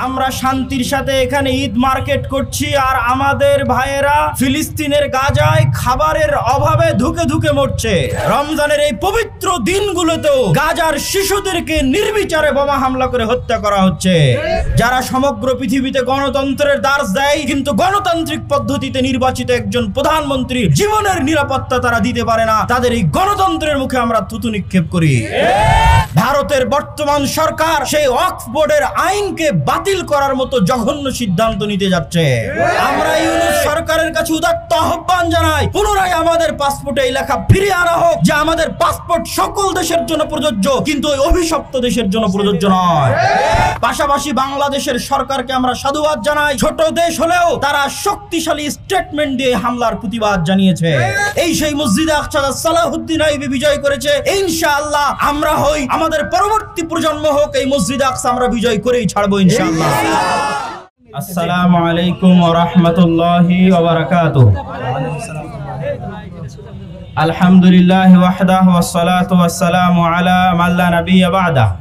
আমরা শান্তির সাথে এখানে ঈদ মার্কেট করছি, আর আমাদের ভাইয়েরা ফিলিস্তিনের গাজায় খাবারের অভাবে ধুকে ধুকে মরছে। রমজানের এই পবিত্র দিনগুলোতেও গাজার শিশুদেরকে নির্বিচারে বোমা হামলা করে হত্যা করা হচ্ছে। যারা সমগ্র পৃথিবীতে গণতন্ত্রের দার্স দেয়, কিন্তু গণতান্ত্রিক পদ্ধতিতে নির্বাচিত একজন প্রধানমন্ত্রী জীবনের নিরাপত্তা তারা দিতে পারে না, তাদের এই গণতন্ত্রের মুখে আমরা থুতু নিক্ষেপ করি। ভারতের বর্তমান সরকার সেই ওয়াকফ বোর্ডের আইনকে বাতিল করার মতো জঘন্য সিদ্ধান্ত নিতে যাচ্ছে। আমরা ইউনূস সরকারের কাছে উদাত্ত আহ্বান জানাই, পুনরায় আমাদের পাসপোর্টে এই লেখা ফিরিয়ে আনা হোক যে আমাদের পাসপোর্ট সকল দেশের জন্য প্রযোজ্য, কিন্তু ওই অভিশপ্ত দেশের জন্য প্রযোজ্য নয়। পাশাপাশি বাংলাদেশের সরকারকে আমরা সাধুবাদ জানাই, ছোট দেশ হলেও তারা শক্তিশালী স্টেটমেন্ট দিয়ে হামলার প্রতিবাদ জানিয়েছে। এই সেই মসজিদে আকসা সালাহুদ্দিন আইয়ুবী বিজয় করেছে, ইনশাআল্লাহ আমরা হই, আমাদের পরবর্তী প্রজন্ম হোক, এই মসজিদে আকসা আমরা বিজয় করেই ছাড়বো ইনশাআল্লাহ। আসসালামু আলাইকুম ওয়া রাহমাতুল্লাহি ওয়া বারাকাতুহু। আলহামদুলিল্লাহি ওয়াহদাহু ওয়াস সালাতু ওয়াস সালামু আলা মান লা নাবিয়্যা বা'দাহু।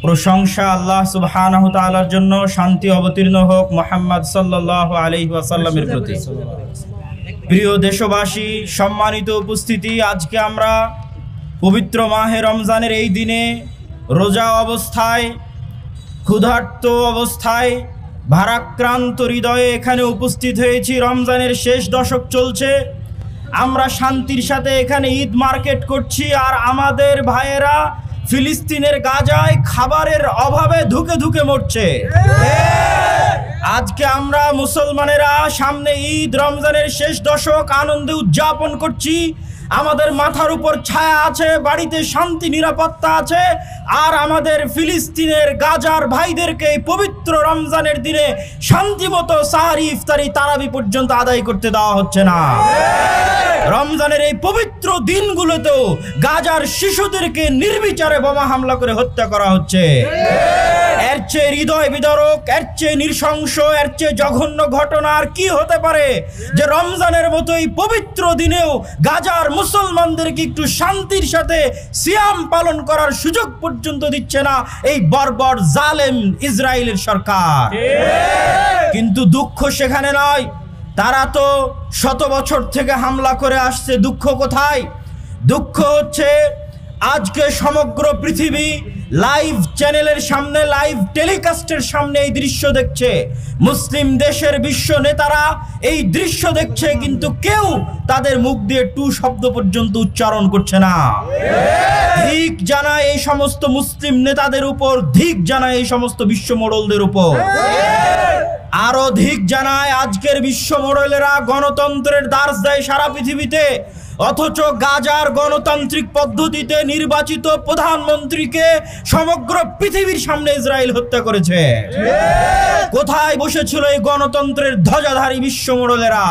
প্রশংসা আল্লাহ সুবহানাহু তাআলার জন্য, শান্তি অবতীর্ণ হোক মুহাম্মদ সাল্লাল্লাহু আলাইহি ওয়াসাল্লামের প্রতি। প্রিয় দেশবাসী, সম্মানিত উপস্থিতি, আজকে আমরা পবিত্র মাহে রমজানের এই দিনে রোজা অবস্থায়, ক্ষুধার্ত অবস্থায়, ভারাক্রান্ত হৃদয়ে এখানে উপস্থিত হয়েছি। রমজানের শেষ দশক চলছে, আমরা শান্তির সাথে এখানে ঈদ মার্কেট করছি, আর আমাদের ভাইয়েরা ফিলিস্তিনের গাজায় খাবারের অভাবে ধুকে ধুকে মরছে। আজকে আমরা মুসলমানেরা সামনে ঈদ, রমজানের শেষ দশক আনন্দে উদযাপন করছি। আমাদের মাথার উপর ছায়া আছে, বাড়িতে শান্তি নিরাপত্তা আছে, আর আমাদের ফিলিস্তিনের গাজার ভাইদেরকে এই পবিত্র রমজানের দিনে শান্তিমতো সাহারি, ইফতারি, তারাবি পর্যন্ত আদায় করতে দেওয়া হচ্ছে না। রমজানের এই পবিত্র দিনগুলোতেও গাজার শিশুদেরকে নির্বিচারে বোমা হামলা করে হত্যা করা হচ্ছে। এর চেয়ে হৃদয় বিদারক, এর চেয়ে নৃশংস, এর চেয়ে জঘন্য ঘটনা আর কি হতে পারে, যে রমজানের মতো এই পবিত্র দিনেও গাজার মুসলমানদেরকে একটু শান্তির সাথে সিয়াম পালন করার সুযোগ পর্যন্ত দিচ্ছে না এই বর্বর জালেম ইসরায়েলের সরকার। কিন্তু দুঃখ সেখানে নয়, তারা তো শত বছর থেকে হামলা করে আসছে। দুঃখ কোথায়? দুঃখ হচ্ছে আজকে সমগ্র পৃথিবী লাইভ চ্যানেলের সামনে, লাইভ টেলিকাস্টের সামনে এই দৃশ্য দেখছে। মুসলিম দেশের বিশ্ব নেতারা এই দৃশ্য দেখছে, কিন্তু কেউ তাদের মুখ দিয়ে টু শব্দ পর্যন্ত উচ্চারণ করছে না। ধিক জানায় এই সমস্ত মুসলিম নেতাদের উপর, ধিক জানায় এই সমস্ত বিশ্ব মোড়লদের উপর। আরো ধিক জানায় আজকের বিশ্ব মোড়লেরা গণতন্ত্রের দার্স দেয় সারা পৃথিবীতে, অথচ গাজার গণতান্ত্রিক পদ্ধতিতে নির্বাচিত প্রধানমন্ত্রীকে সমগ্র পৃথিবীর সামনে ইসরায়েল হত্যা করেছে। কোথায় বসেছিল এই গণতন্ত্রের ধ্বজাধারী বিশ্ব মোড়লেরা,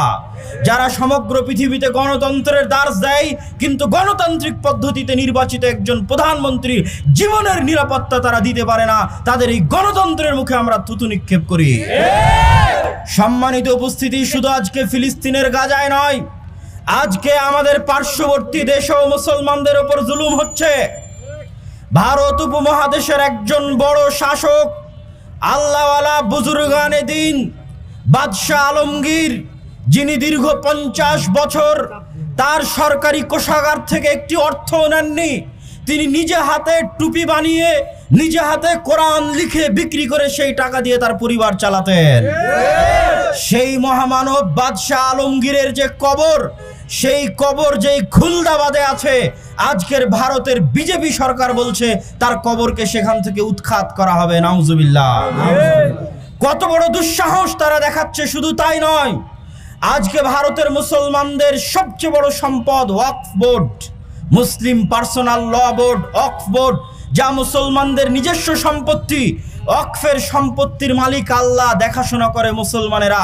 যারা সমগ্র পৃথিবীতে গণতন্ত্রের দার্স দেয়, কিন্তু গণতান্ত্রিক পদ্ধতিতে নির্বাচিত একজন প্রধানমন্ত্রী জীবনের নিরাপত্তা তারা দিতে পারে না, তাদের এই গণতন্ত্রের মুখে আমরা থুতু নিক্ষেপ করি। সম্মানিত উপস্থিতি, শুধু আজকে ফিলিস্তিনের গাজায় নয়, আজকে আমাদের পার্শ্ববর্তী দেশেও মুসলমানদের উপর জুলুম হচ্ছে। ভারত উপমহাদেশের একজন বড় শাসক, আল্লাহওয়ালা বুজুর্গানে দিন বাদশাহ আলমগীর, যিনি দীর্ঘ 50 বছর তার সরকারি কোষাগার থেকে একটি অর্থ নেননি, তিনি নিজে হাতে টুপি বানিয়ে, নিজে হাতে কোরআন লিখে বিক্রি করে সেই টাকা দিয়ে তার পরিবার চালাতেন। সেই মহামানব বাদশাহ আলমগীরের যে কবর, সেই কবর যেই খুলদাবাদে আছে, আজকের ভারতের বিজেপি সরকার বলছে তার কবরকে সেখান থেকে উৎখাত করা হবে। নাউজুবিল্লাহ। কত বড় দুঃসাহস তারা দেখাচ্ছে! শুধু তাই নয়, আজকে ভারতের মুসলমানদের সবচেয়ে বড় সম্পদ ওয়াকফ বোর্ড, মুসলিম পার্সোনাল ল বোর্ড, ওয়াকফ বোর্ড, যা মুসলমানদের নিজস্ব সম্পত্তি। ওয়াকফের সম্পত্তির মালিক আল্লাহ, দেখাশোনা করে মুসলমানেরা।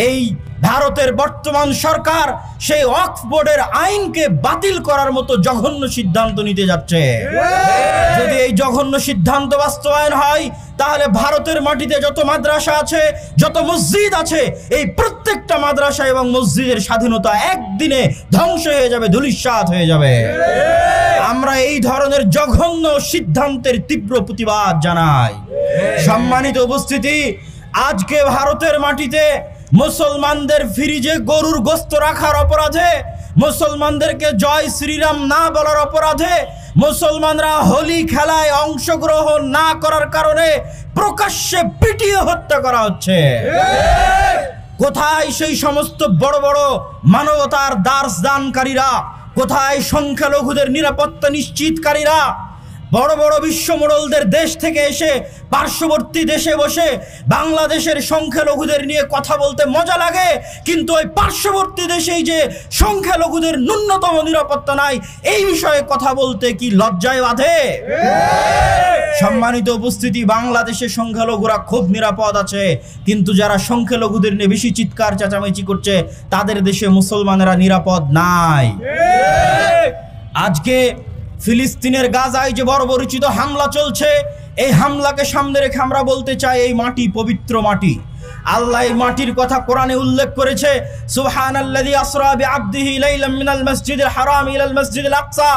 এই ভারতের বর্তমান সরকার সেই ওয়াকফ বোর্ডের আইনকে বাতিল করার মতো জঘন্য সিদ্ধান্ত নিতে যাচ্ছে। যদি এই জঘন্য সিদ্ধান্ত বাস্তবায়ন হয়, তাহলে ভারতের মাটিতে যত মাদ্রাসা আছে, যত মসজিদ আছে, এই প্রত্যেকটা মাদ্রাসা এবং মসজিদের স্বাধীনতা একদিনে ধ্বংস হয়ে যাবে, ধূলিসাৎ হয়ে যাবে। আমরা এই ধরনের জঘন্য সিদ্ধান্তের তীব্র প্রতিবাদ জানাই। সম্মানিত উপস্থিতি, আজকে ভারতের মাটিতে মুসলমানদের ফ্রিজে গরুর গোশত রাখার অপরাধে, মুসলমানদেরকে জয় শ্রীরাম না বলার অপরাধে, মুসলমানরা হোলি খেলায় অংশগ্রহণ না করার কারণে প্রকাশ্যে পিটিয়ে হত্যা করা হচ্ছে। কোথায় সেই সমস্ত বড় বড় মানবতার দার্স দানকারীরা? কোথায় সংখ্যালঘুদের নিরাপত্তা নিশ্চিতকারীরা? বড় বড় বিশ্বমোড়লদের দেশ থেকে এসে পার্শ্ববর্তী দেশে বসে বাংলাদেশের সংখ্যালঘুদের নিয়ে কথা বলতে মজা লাগে, কিন্তু ওই পার্শ্ববর্তী দেশেই যে সংখ্যালঘুদের ন্যূনতম নিরাপত্তা নাই, এই বিষয়ে কথা বলতে কি লজ্জায় বাধে? সম্মানিত উপস্থিতি, বাংলাদেশে সংখ্যালঘুরা খুব নিরাপদ আছে, কিন্তু যারা সংখ্যালঘুদের নিয়ে বেশি চিৎকার চেঁচামেচি করছে তাদের দেশে মুসলমানেরা নিরাপদ নাই। আজকে ফিলিস্তিনের গাজায় যে বর্বরচিত হামলা চলছে, এই হামলাকে সামনে রেখে আমরা বলতে চাই এই মাটি পবিত্র মাটি। আল্লাহ এই মাটির কথা কোরআনে উল্লেখ করেছে, সুবহানাল্লাযী আসরা বিআবদিহি লাইলাম মিনাল মাসজিদিল হারাম ইলাল মাসজিদিল আকসা।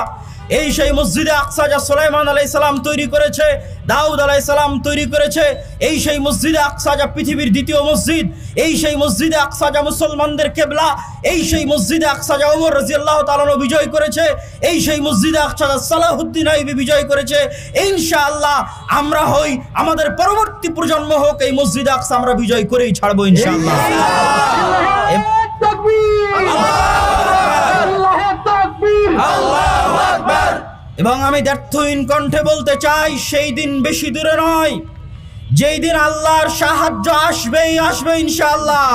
এই সেই মসজিদে আকসা যা সুলাইমান আলাইহিস সালাম তৈরি করেছে, দাউদ আলাইহিস সালাম তৈরি করেছে। এই সেই মসজিদে আকসা যা পৃথিবীর দ্বিতীয় মসজিদ। এই সেই মসজিদে আকসা যা মুসলমানদের কিবলা। এই সেই মসজিদে আকসা যা ওমর রাদিয়াল্লাহু তাআলা বিজয় করেছে। এই সেই মসজিদে আকসা যা সালাহুদ্দিন আইয়ুবী বিজয় করেছে। ইনশাআল্লাহ আমরা হই, আমাদের পরবর্তী প্রজন্ম হোক, এই মসজিদে আকসা আমরা বিজয় করেই ছাড়বো ইনশাআল্লাহ। এবং আমি দ্ব্যর্থহীন কণ্ঠে বলতে চাই, সেই দিন বেশি দূরে নয় যেই দিন আল্লাহর সাহায্য আসবেই আসবে ইনশাআল্লাহ।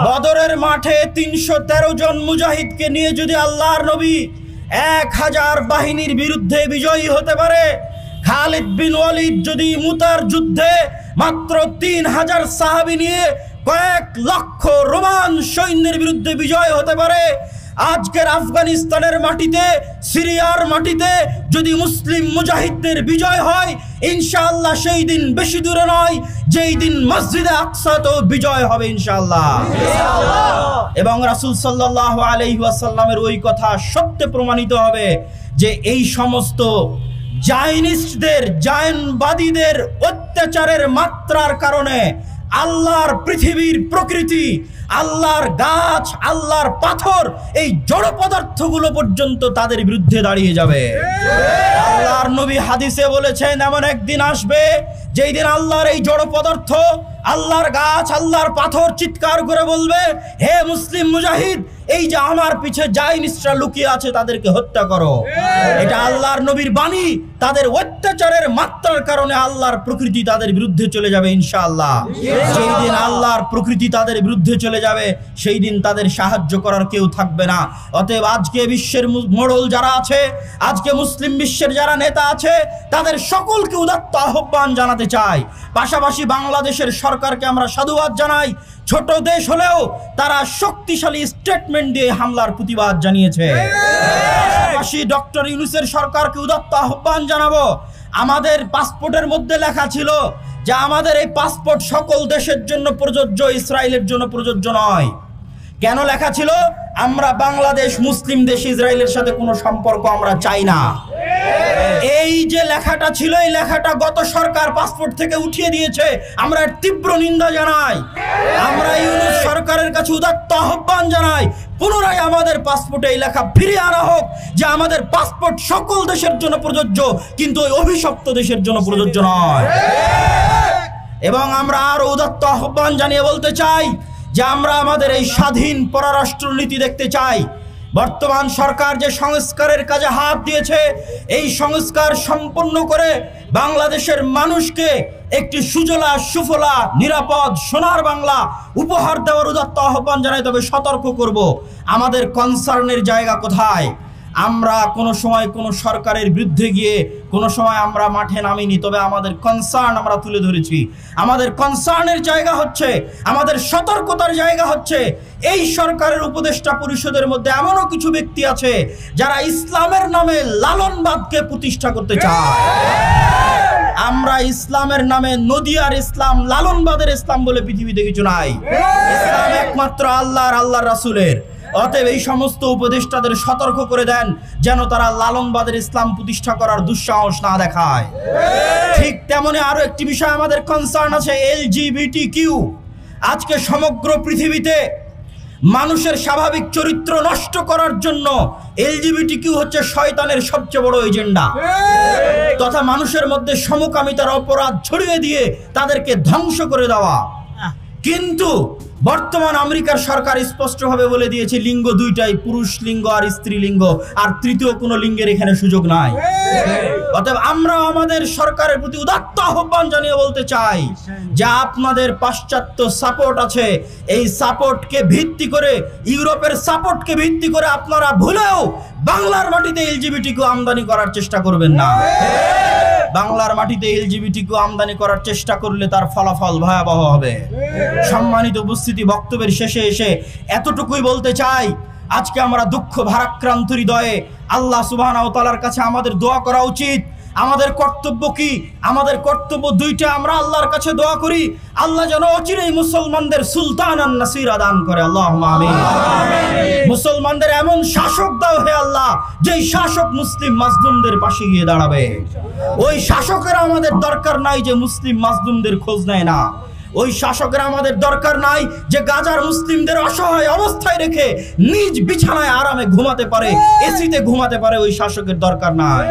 বদরের মাঠে ৩১৩ জন মুজাহিদকে নিয়ে যদি আল্লাহর নবী ১০০০ বাহিনীর বিরুদ্ধে বিজয়ী হতে পারে, খালিদ বিন ওয়ালিদ যদি মুতার যুদ্ধে মাত্র ৩০০০ সাহাবী নিয়ে কয়েক লক্ষ রোমান সৈন্যের বিরুদ্ধে বিজয় হতে পারে, আজকের আফগানিস্তানের মাটিতে, সিরিয়ার মাটিতে যদি মুসলিম মুজাহিদদের বিজয় হয়, ইনশাআল্লাহ সেই দিন বেশি দূরে নয় যেই দিন মসজিদে আকসাতেও বিজয় হবে ইনশাআল্লাহ। এবং রাসূল সাল্লাল্লাহু আলাইহি ওয়াসাল্লামের ওই কথা সত্যে প্রমাণিত হবে যে এই সমস্ত জায়নিস্টদের, জায়নবাদীদের অত্যাচারের মাত্রার কারণে আল্লাহর পৃথিবীর প্রকৃতি, আল্লাহর গাছ, আল্লাহর পাথর, এই জড় পদার্থগুলো পর্যন্ত তাদের বিরুদ্ধে দাঁড়িয়ে যাবে। আল্লাহর নবী হাদিসে বলেছেন, এমন একদিন আসবে যেই দিন আল্লাহর এই জড় পদার্থ, আল্লাহর গাছ, আল্লাহর পাথর চিৎকার করে বলবে, হে মুসলিম মুজাহিদ, এই যে আমার পিছে জায়নিস্টরা লুকিয়ে আছে তাদেরকে হত্যা করো। এটা আল্লাহর নবীর বাণী। তাদের অত্যাচারের মাত্রার কারণে আল্লাহর প্রকৃতি তাদের বিরুদ্ধে চলে যাবে ইনশাআল্লাহ। সেই দিন আল্লাহর প্রকৃতি তাদের বিরুদ্ধে চলে যাবে, সেই দিন তাদের সাহায্য করার কেউ থাকবে না। অতএব আজকে বিশ্বের মোড়ল যারা আছে, আজকে মুসলিম বিশ্বের যারা নেতা আছে, তাদের সকলকে উদাত্ত আহ্বান জানাতে চাই। পাশাপাশি বাংলাদেশের সরকারকে আমরা সাধুবাদ জানাই। ছোট দেশ হলেও তারা শক্তিশালী স্টেটমেন্ট দিয়ে হামলার প্রতিবাদ জানিয়েছে। পাশাপাশি ডক্টর ইউনূসের সরকারকে উদাত্ত আহ্বান জানাবো। আমাদের পাসপোর্টের মধ্যে লেখা ছিল যে আমাদের এই পাসপোর্ট সকল দেশের জন্য প্রযোজ্য, ইসরায়েলের জন্য প্রযোজ্য নয়। কেন লেখা ছিল? আমরা বাংলাদেশ মুসলিম দেশ, ইসরায়েলের সাথে কোনো সম্পর্ক আমরা চাই না। এই যে লেখাটা ছিল, এই লেখাটা গত সরকার পাসপোর্ট থেকে উঠিয়ে দিয়েছে। আমরা এর তীব্র নিন্দা জানাই। আমরা ইউনূস সরকারের কাছে উদাত্ত আহ্বান জানাই, পুনরায় আমাদের পাসপোর্টে এই লেখা ফিরিয়ে আনা হোক যে আমাদের পাসপোর্ট সকল দেশের জন্য প্রযোজ্য, কিন্তু ওই অভিশপ্ত দেশের জন্য প্রযোজ্য নয়। এবং আমরা আরো উদাত্ত আহ্বান জানিয়ে বলতে চাই যে আমরা আমাদের এই স্বাধীন পররাষ্ট্রনীতি দেখতে চাই। বর্তমান সরকার যে সংস্কারের কাজে হাত দিয়েছে, এই সংস্কার সম্পন্ন করে বাংলাদেশের মানুষকে একটি সুজলা সুফলা নিরাপদ সোনার বাংলা উপহার দেওয়ার উদাত্ত আহ্বান জানাই। তবে সতর্ক করব, আমাদের কনসার্নের জায়গা কোথায়। আমরা কোনো সময় কোনো সরকারের বিরুদ্ধে গিয়ে কোনো সময় আমরা মাঠে নামিনি, তবে আমাদের কনসার্ন আমরা তুলে ধরেছি। আমাদের কনসার্নের জায়গা হচ্ছে, আমাদের সতর্কতার জায়গা হচ্ছে, এই সরকারের উপদেষ্টা পরিষদের মধ্যে এমনও কিছু ব্যক্তি আছে যারা ইসলামের নামে লালনবাদকে প্রতিষ্ঠা করতে চায়। আমরা ইসলামের নামে নদিয়ার ইসলাম, লালনবাদের ইসলাম বলে পৃথিবীতে কিছু নাই। ইসলাম একমাত্র আল্লাহর, আল্লাহর রাসূলের। অতএব এই সমস্ত উপদেষ্টাদের সতর্ক করে দেন যেন তারা লালনবাদের ইসলাম প্রতিষ্ঠা করার দুঃসাহস না দেখায়। ঠিক তেমনি আরো একটি বিষয় আমাদের কনসার্ন আছে, LGBTQ। আজকে সমগ্র পৃথিবীতে মানুষের স্বাভাবিক চরিত্র নষ্ট করার জন্য LGBTQ হচ্ছে শয়তানের সবচেয়ে বড় এজেন্ডা, তথা মানুষের মধ্যে সমকামিতার অপরাধ ছড়িয়ে দিয়ে তাদেরকে ধ্বংস করে দেওয়া। কিন্তু বর্তমান আমেরিকার সরকার স্পষ্টভাবে বলে দিয়েছে লিঙ্গ দুইটাই, পুরুষ লিঙ্গ আর স্ত্রী লিঙ্গ, আর তৃতীয় কোনো লিঙ্গের এখানে সুযোগ নাই। অতএব আমরা আমাদের সরকারের প্রতি উদাত্ত আহ্বান জানিয়ে বলতে চাই যে আপনাদের পাশ্চাত্য সাপোর্ট আছে, এই সাপোর্টকে ভিত্তি করে, ইউরোপের সাপোর্টকে ভিত্তি করে আপনারা ভুলেও বাংলার মাটিতে LGBTQ আমদানি করার চেষ্টা করবেন না। বাংলার মাটিতে LGBTQ আমদানি করার চেষ্টা করলে তার ফলাফল ভয়াবহ হবে। সম্মানিত উপস্থিতি, বক্তব্যের শেষে এসে এতটুকুই বলতে চাই, আজকে আমরা দুঃখ ভারাক্রান্ত হৃদয়ে আল্লাহ সুবহানাহু ওয়া তাআলার কাছে আমাদের দোয়া করা উচিত। আমাদের কর্তব্য কি? আমাদের কর্তব্য দুইটা, আমরা আল্লাহর কাছে দোয়া করি আল্লাহ যেন অচিরেই মুসলমানদের সুলতানান নাসিরা দান করে, আল্লাহুম্মা আমিন। মুসলমানদের এমন শাসক দাও হে আল্লাহ, যেই শাসক মুসলিম মাজলুমদের পাশে গিয়ে দাঁড়াবে। ওই শাসকের আমাদের দরকার নাই যে মুসলিম মাজলুমদের খোঁজ নেয় না। ওই শাসকের আমাদের দরকার নাই যে গাজার মুসলিমদের অসহায় অবস্থায় রেখে নিজ বিছানায় আরামে ঘুমাতে পারে, এসিতে ঘুমাতে পারে। ওই শাসকের দরকার নাই।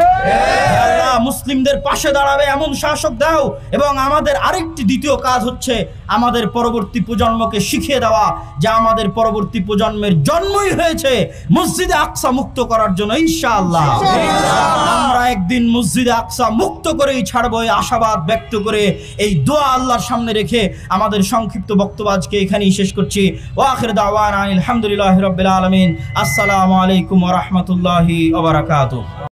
আল্লাহ মুসলিমদের পাশে দাঁড়াবে এমন শাসক দাও। এবং আমাদের আরেকটি দ্বিতীয় কাজ হচ্ছে আমাদের পরবর্তী প্রজন্মকে শিখিয়ে দেওয়া যে আমাদের পরবর্তী প্রজন্মের জন্মই হয়েছে মসজিদে আকসা মুক্ত করার জন্য। ইনশাআল্লাহ আমরা একদিন মসজিদে আকসা মুক্ত করেই ছাড়বো, এই আশাবাদ ব্যক্ত করে এই দোয়া আল্লাহর সামনে রেখে আমাদের সংক্ষিপ্ত বক্তব্য আজকে এখানেই শেষ করছি। ওয়া আখির দাওয়ানা আলহামদুলিল্লাহি রাব্বিল আলামিন। আসসালামু আলাইকুম ওয়া রাহমাতুল্লাহি ওয়া বারাকাতুহু।